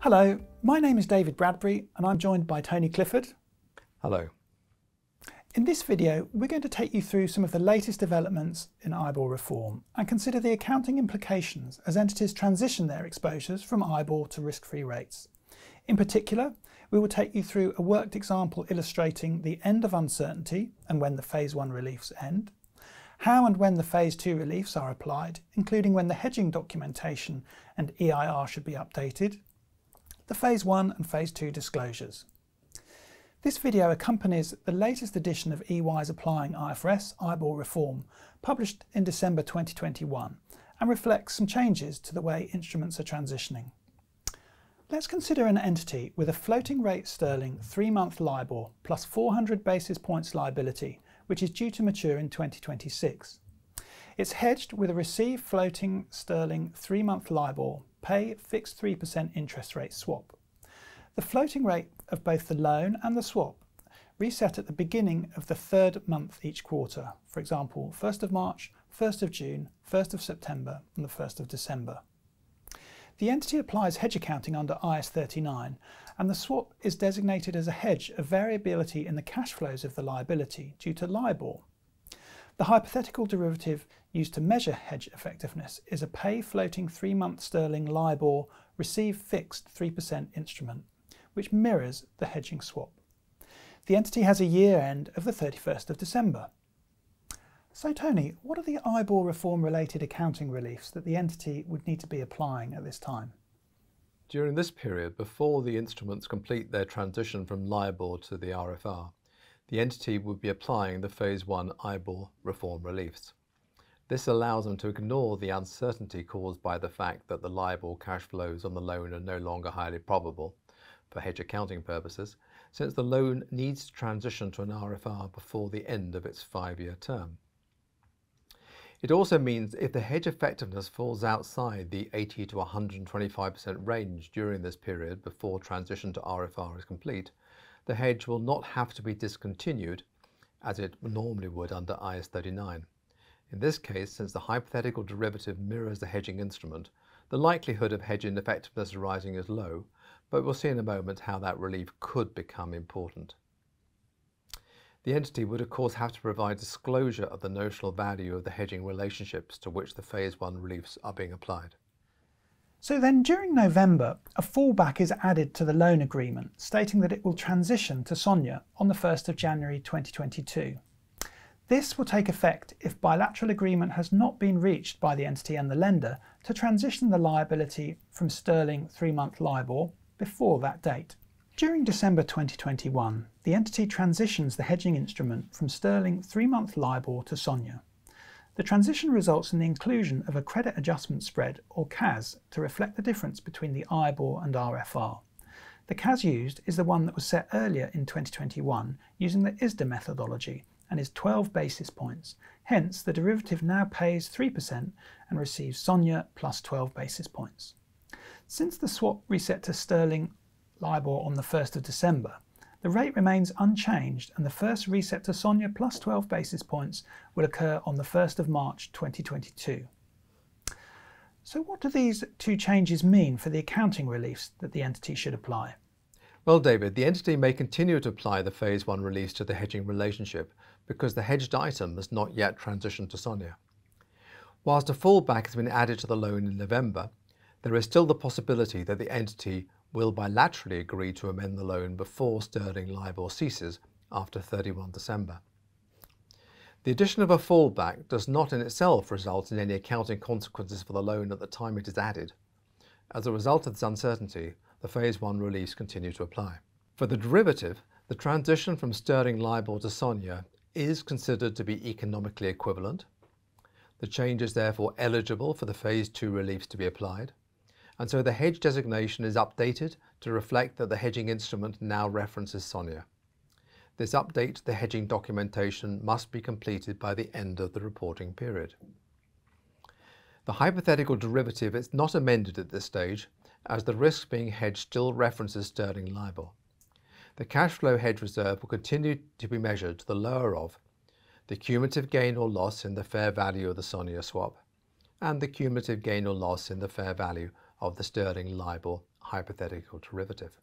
Hello, my name is David Bradbury and I'm joined by Tony Clifford. Hello. In this video, we're going to take you through some of the latest developments in IBOR reform and consider the accounting implications as entities transition their exposures from IBOR to risk-free rates. In particular, we will take you through a worked example illustrating the end of uncertainty and when the Phase 1 reliefs end, how and when the Phase 2 reliefs are applied, including when the hedging documentation and EIR should be updated, the Phase 1 and Phase 2 disclosures. This video accompanies the latest edition of EY's Applying IFRS IBOR Reform, published in December 2021, and reflects some changes to the way instruments are transitioning. Let's consider an entity with a floating rate sterling 3-month LIBOR plus 400 basis points liability, which is due to mature in 2026. It's hedged with a receive floating sterling 3-month LIBOR, pay fixed 3% interest rate swap. The floating rate of both the loan and the swap reset at the beginning of the third month each quarter, for example 1st of March, 1st of June, 1st of September and the 1st of December. The entity applies hedge accounting under IAS 39 and the swap is designated as a hedge of variability in the cash flows of the liability due to LIBOR. The hypothetical derivative used to measure hedge effectiveness is a pay floating 3-month sterling LIBOR receive fixed 3% instrument, which mirrors the hedging swap. The entity has a year end of the 31st of December. So Tony, what are the IBOR reform related accounting reliefs that the entity would need to be applying at this time? During this period, before the instruments complete their transition from LIBOR to the RFR, the entity would be applying the Phase 1 IBOR reform reliefs. This allows them to ignore the uncertainty caused by the fact that the LIBOR cash flows on the loan are no longer highly probable for hedge accounting purposes, since the loan needs to transition to an RFR before the end of its 5-year term. It also means if the hedge effectiveness falls outside the 80 to 125% range during this period before transition to RFR is complete, the hedge will not have to be discontinued as it normally would under IAS 39. In this case, since the hypothetical derivative mirrors the hedging instrument, the likelihood of hedge ineffectiveness arising is low, but we'll see in a moment how that relief could become important. The entity would of course have to provide disclosure of the notional value of the hedging relationships to which the Phase 1 reliefs are being applied. So then during November, a fallback is added to the loan agreement, stating that it will transition to SONIA on the 1st of January 2022. This will take effect if bilateral agreement has not been reached by the entity and the lender to transition the liability from sterling 3-month LIBOR before that date. During December 2021, the entity transitions the hedging instrument from sterling 3-month LIBOR to SONIA. The transition results in the inclusion of a credit adjustment spread, or CAS, to reflect the difference between the IBOR and RFR. The CAS used is the one that was set earlier in 2021 using the ISDA methodology and is 12 basis points. Hence, the derivative now pays 3% and receives SONIA plus 12 basis points. Since the swap reset to sterling LIBOR on the 1st of December, the rate remains unchanged and the first reset to SONIA plus 12 basis points will occur on the 1st of March 2022. So what do these two changes mean for the accounting reliefs that the entity should apply? Well, David, the entity may continue to apply the Phase 1 reliefs to the hedging relationship because the hedged item has not yet transitioned to SONIA. Whilst a fallback has been added to the loan in November, there is still the possibility that the entity will bilaterally agree to amend the loan before sterling LIBOR ceases after 31 December. The addition of a fallback does not in itself result in any accounting consequences for the loan at the time it is added. As a result of this uncertainty, the Phase 1 reliefs continue to apply. For the derivative, the transition from sterling LIBOR to SONIA is considered to be economically equivalent. The change is therefore eligible for the Phase 2 reliefs to be applied, and so the hedge designation is updated to reflect that the hedging instrument now references SONIA. This update to the hedging documentation must be completed by the end of the reporting period. The hypothetical derivative is not amended at this stage, as the risk being hedged still references sterling LIBOR. The cash flow hedge reserve will continue to be measured to the lower of the cumulative gain or loss in the fair value of the SONIA swap and the cumulative gain or loss in the fair value of the sterling LIBOR hypothetical derivative.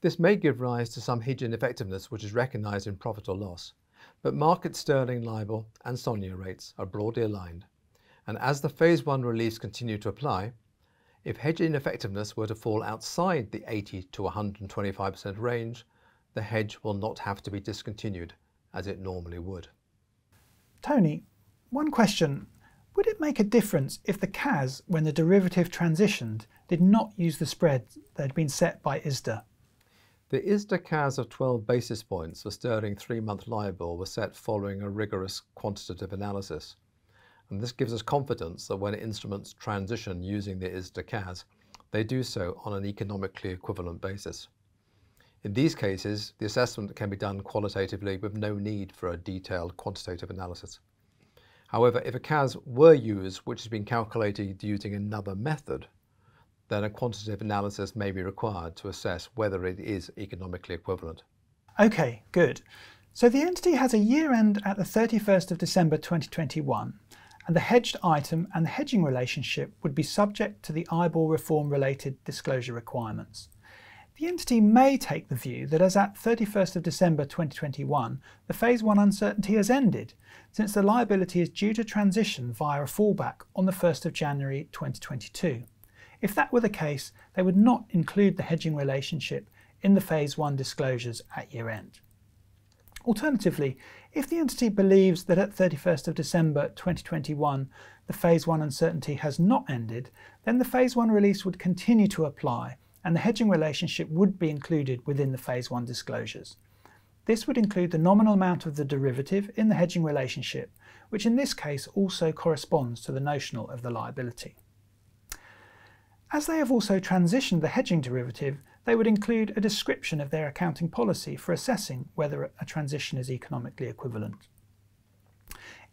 This may give rise to some hedge ineffectiveness which is recognised in profit or loss, but market sterling LIBOR and SONIA rates are broadly aligned, and as the Phase 1 reliefs continue to apply, if hedge ineffectiveness were to fall outside the 80 to 125% range, the hedge will not have to be discontinued as it normally would. Tony, one question. Would it make a difference if the CAS, when the derivative transitioned, did not use the spread that had been set by ISDA? The ISDA CAS of 12 basis points for sterling 3-month LIBOR was set following a rigorous quantitative analysis. And this gives us confidence that when instruments transition using the ISDA CAS, they do so on an economically equivalent basis. In these cases, the assessment can be done qualitatively with no need for a detailed quantitative analysis. However, if a CAS were used which has been calculated using another method, then a quantitative analysis may be required to assess whether it is economically equivalent. Okay, good. So the entity has a year end at the 31st of December 2021, and the hedged item and the hedging relationship would be subject to the IBOR reform related disclosure requirements. The entity may take the view that as at 31st of December 2021, the Phase 1 uncertainty has ended, since the liability is due to transition via a fallback on the 1st of January 2022. If that were the case, they would not include the hedging relationship in the Phase 1 disclosures at year end. Alternatively, if the entity believes that at 31st of December 2021 the Phase 1 uncertainty has not ended, then the Phase 1 release would continue to apply and the hedging relationship would be included within the Phase 1 disclosures. This would include the nominal amount of the derivative in the hedging relationship, which in this case also corresponds to the notional of the liability. As they have also transitioned the hedging derivative, they would include a description of their accounting policy for assessing whether a transition is economically equivalent.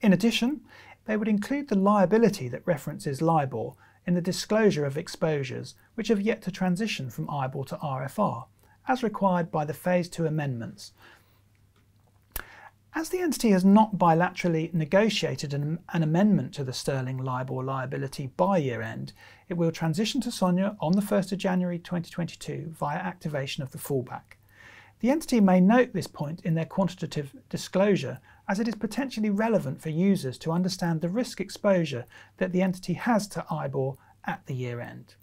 In addition, they would include the liability that references LIBOR in the disclosure of exposures which have yet to transition from IBOR to RFR, as required by the Phase 2 amendments. As the entity has not bilaterally negotiated an amendment to the sterling LIBOR liability by year end, it will transition to SONIA on the 1st of January 2022 via activation of the fallback. The entity may note this point in their quantitative disclosure, as it is potentially relevant for users to understand the risk exposure that the entity has to IBOR at the year end.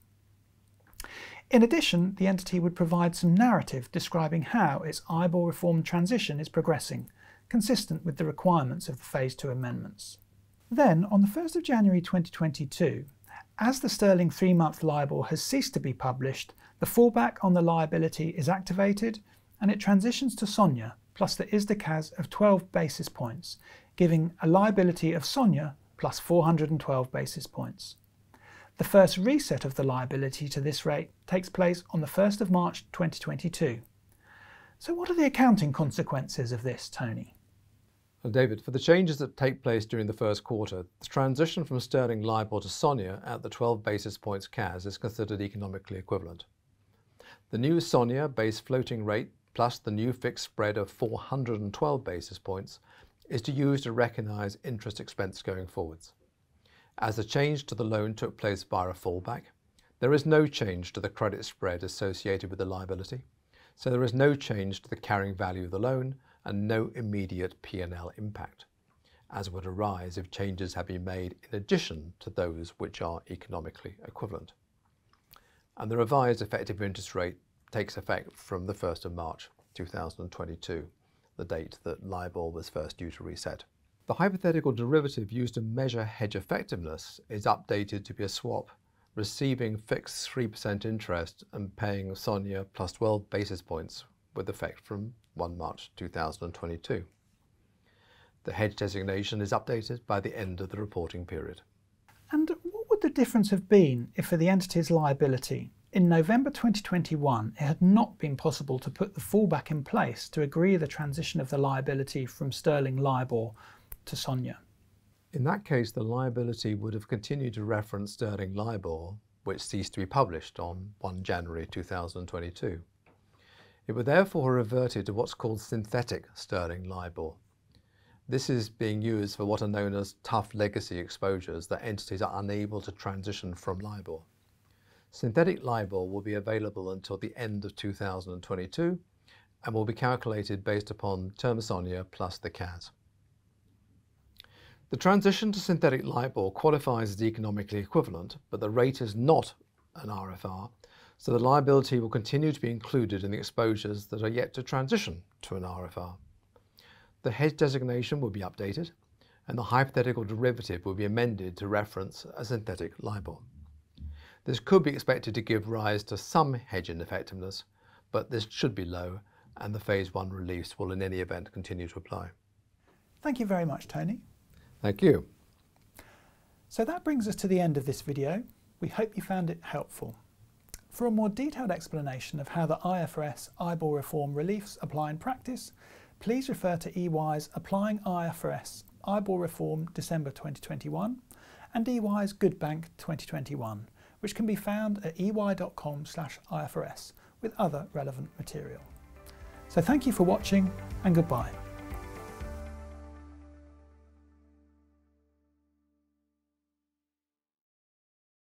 In addition, the entity would provide some narrative describing how its IBOR reform transition is progressing, consistent with the requirements of the Phase 2 amendments. Then, on the 1st of January 2022, as the sterling 3-month LIBOR has ceased to be published, the fallback on the liability is activated and it transitions to SONIA plus the ISDA CAS of 12 basis points, giving a liability of SONIA plus 412 basis points. The first reset of the liability to this rate takes place on the 1st of March 2022. So what are the accounting consequences of this, Tony? Well, David, for the changes that take place during the first quarter, the transition from sterling LIBOR to SONIA at the 12 basis points CAS is considered economically equivalent. The new SONIA base floating rate plus the new fixed spread of 412 basis points is to use to recognise interest expense going forwards. As the change to the loan took place via a fallback, there is no change to the credit spread associated with the liability, so there is no change to the carrying value of the loan and no immediate P&L impact, as would arise if changes had been made in addition to those which are economically equivalent. And the revised effective interest rate takes effect from the 1st of March 2022, the date that LIBOR was first due to reset. The hypothetical derivative used to measure hedge effectiveness is updated to be a swap receiving fixed 3% interest and paying SONIA plus 12 basis points with effect from 1 March 2022. The hedge designation is updated by the end of the reporting period. And what would the difference have been if for the entity's liability, in November 2021, it had not been possible to put the fallback in place to agree the transition of the liability from sterling LIBOR to SONIA? In that case, the liability would have continued to reference sterling LIBOR, which ceased to be published on 1 January 2022. It would therefore have reverted to what's called synthetic sterling LIBOR. This is being used for what are known as tough legacy exposures that entities are unable to transition from LIBOR. Synthetic LIBOR will be available until the end of 2022 and will be calculated based upon term SONIA plus the CAS. The transition to synthetic LIBOR qualifies as economically equivalent, but the rate is not an RFR, so the liability will continue to be included in the exposures that are yet to transition to an RFR. The hedge designation will be updated, and the hypothetical derivative will be amended to reference a synthetic LIBOR. This could be expected to give rise to some hedge ineffectiveness, but this should be low, and the Phase 1 release will in any event continue to apply. Thank you very much, Tony. Thank you. So that brings us to the end of this video. We hope you found it helpful. For a more detailed explanation of how the IFRS IBOR reform reliefs apply in practice, please refer to EY's Applying IFRS IBOR Reform December 2021 and EY's Good Bank 2021, which can be found at ey.com/IFRS with other relevant material. So thank you for watching and goodbye.